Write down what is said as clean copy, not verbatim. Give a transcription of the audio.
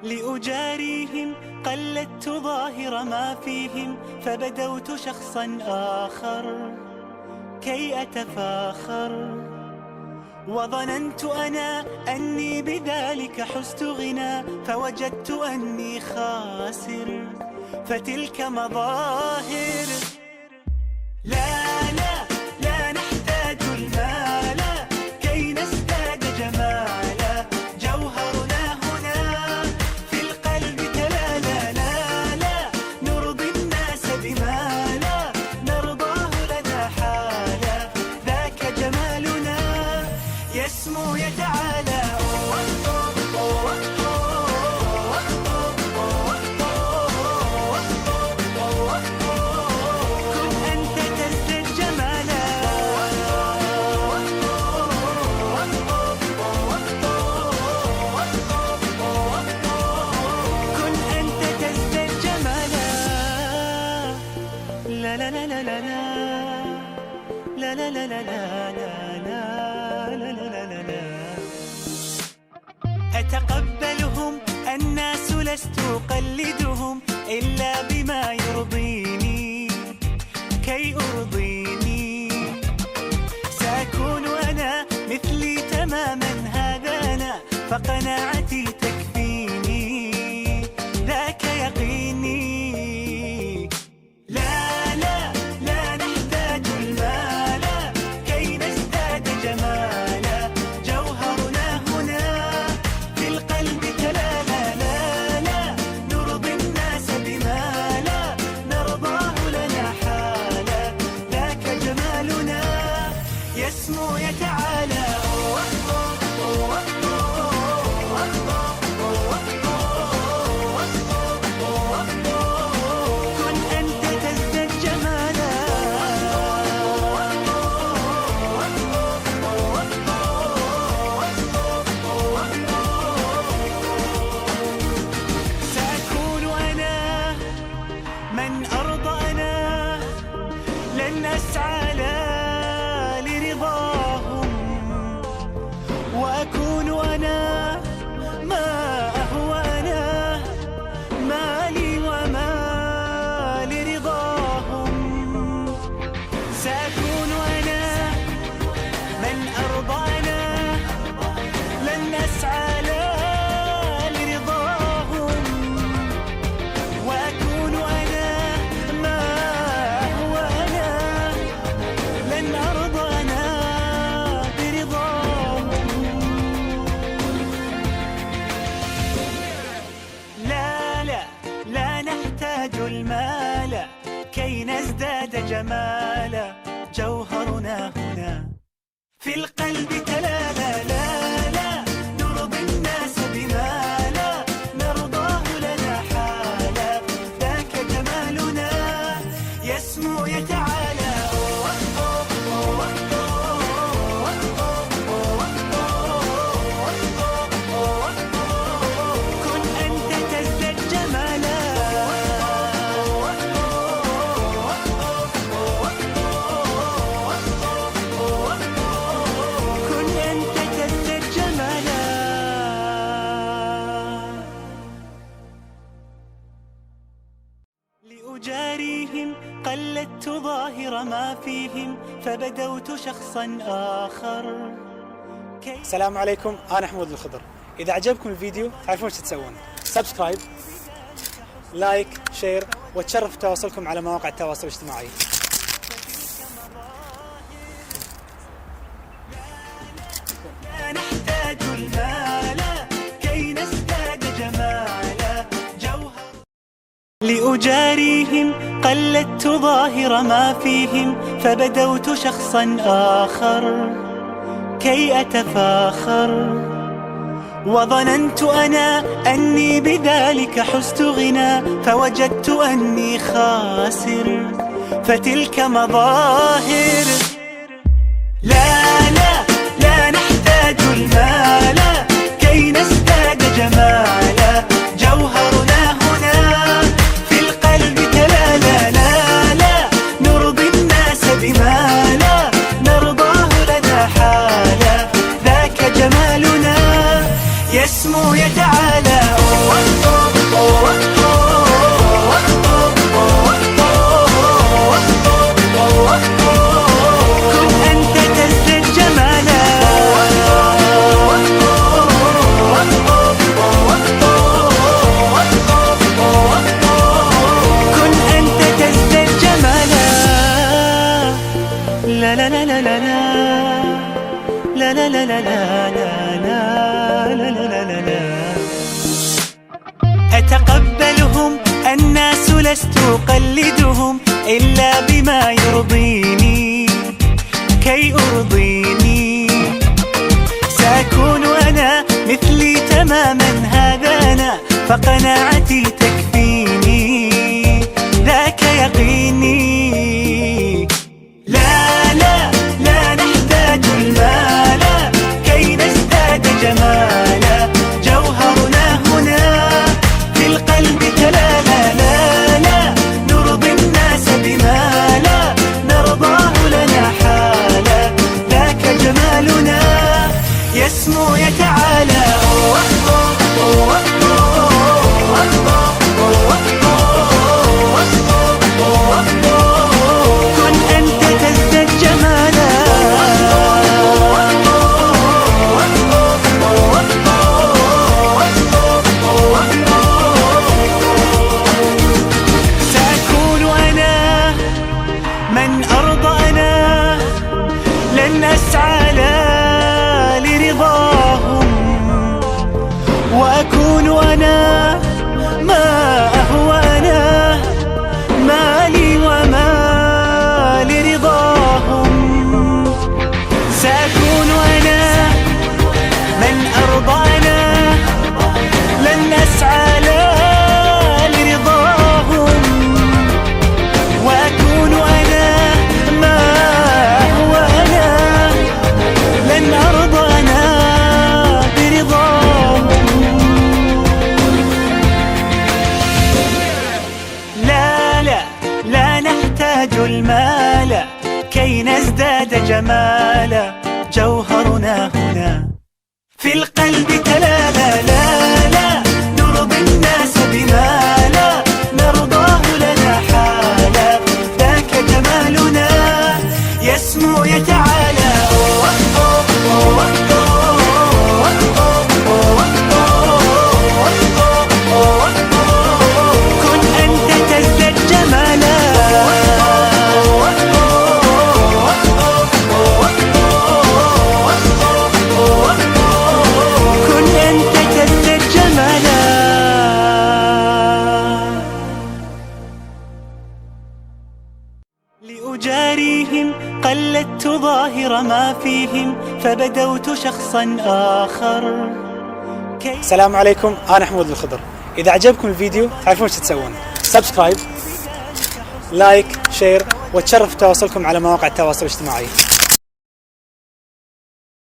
لأجاريهم قلدت ظاهر ما فيهم، فبدوت شخصا آخر كي أتفاخر، وظننت أنا أني بذلك حزت غنى، فوجدت أني خاسر، فتلك مظاهر. لا لا لا نحتاج المال كي نزداد جمالا، جوهرنا هنا في القلب تلالا. لا لا نرضي الناس بما لا نرضاه لنا حالا، ذاك جمالنا يسمو يتعالى. لا لا لا لا لا لا لا لا لا لا لا لا لا. أتقبلهم الناس لست أقلدهم، إلا بما يرضيني كي أرضيني. سأكون أنا مثلي تماما، هذا أنا فقناعتي تكفيني، ذاك يقيني. يسمو يتعالى. كن أنت تزداد جمالا. سأكون أنا من أرضى، أنا لن أسعى وأكون أنا ما أهوى، أنا مالي وما لرضاهم. سأكون أنا من أرضى، أنا لن أسعى لرضاهم، وأكون أنا ما أهوى، أنا لن أرضى أنا برضاهم. لا نحتاج المال كي نزداد جمالا، جوهرنا هنا في القلب تلالا. لا لا نرضي الناس بما لا نرضاه لنا حالا، ذاك جمالنا يسمو يتعالى. لأجاريهم قلدت ظاهر ما فيهم، فبدوت شخصا آخر. السلام عليكم، أنا حمود الخضر. إذا عجبكم الفيديو تعرفون ايش تسوون: سبسكرايب، لايك، شير، وتشرف تواصلكم على مواقع التواصل الاجتماعي. لا نحتاج المال كي نزداد جمالا، جوهر. لأجاريهم قلدت ظاهر ما فيهم، فبدوت شخصا آخر كي أتفاخر، وظننت أنا أني بذلك حزت غنى، فوجدت أني خاسر، فتلك مظاهر. لا لا لا نحتاج المال كي نزداد جمالا، جوهرنا هنا في القلب تلالا. لا لا نرضي الناس بما لا نرضاه لنا حالا، ذاك جمالنا يسمو يتعالى. أقلدهم إلا بما يرضيني كي أرضيني. سأكون أنا مثلي تماما، هذا أنا فقناعتي تكفيني، ذاك يقيني. لا لا لا نحتاج المال كي نزداد جمالا، جوهرنا هنا في القلب تلالا. لا لا نرضي الناس بما لا نرضاه لنا حالا، ذاك جمالنا يسمو يتعالى. كن أنت تزداد جمالا. سأكون أنا من أرضى، أنا لن أسعى لا لرضاهم، وأكون أنا ما أهوى، أنا مالي وما لرضاهم. سأكون أنا من أرضى، أنا لن أسعى لا لرضاهم، وأكون أنا ما أهوى، أنا لن أرضى أنا برضاهم. لا لا لا نحتاج المال كي نزداد جمالا، جوهرنا هنا في القلب تلالا. لا لا نرضي الناس بما لا نرضاه لنا حالا، ذاك جمالنا يسمو يتعالى. كن أنت تزداد جمالا. كن أنت تزداد جمالا. لأجاريهم قلدت ظاهر ما فيهم، فبدوت شخصا آخر. السلام عليكم، أنا حمود الخضر. إذا عجبكم الفيديو تعرفون ايش تسوون، سبسكرايب، لايك، شير، وتشرف تواصلكم على مواقع التواصل الاجتماعي.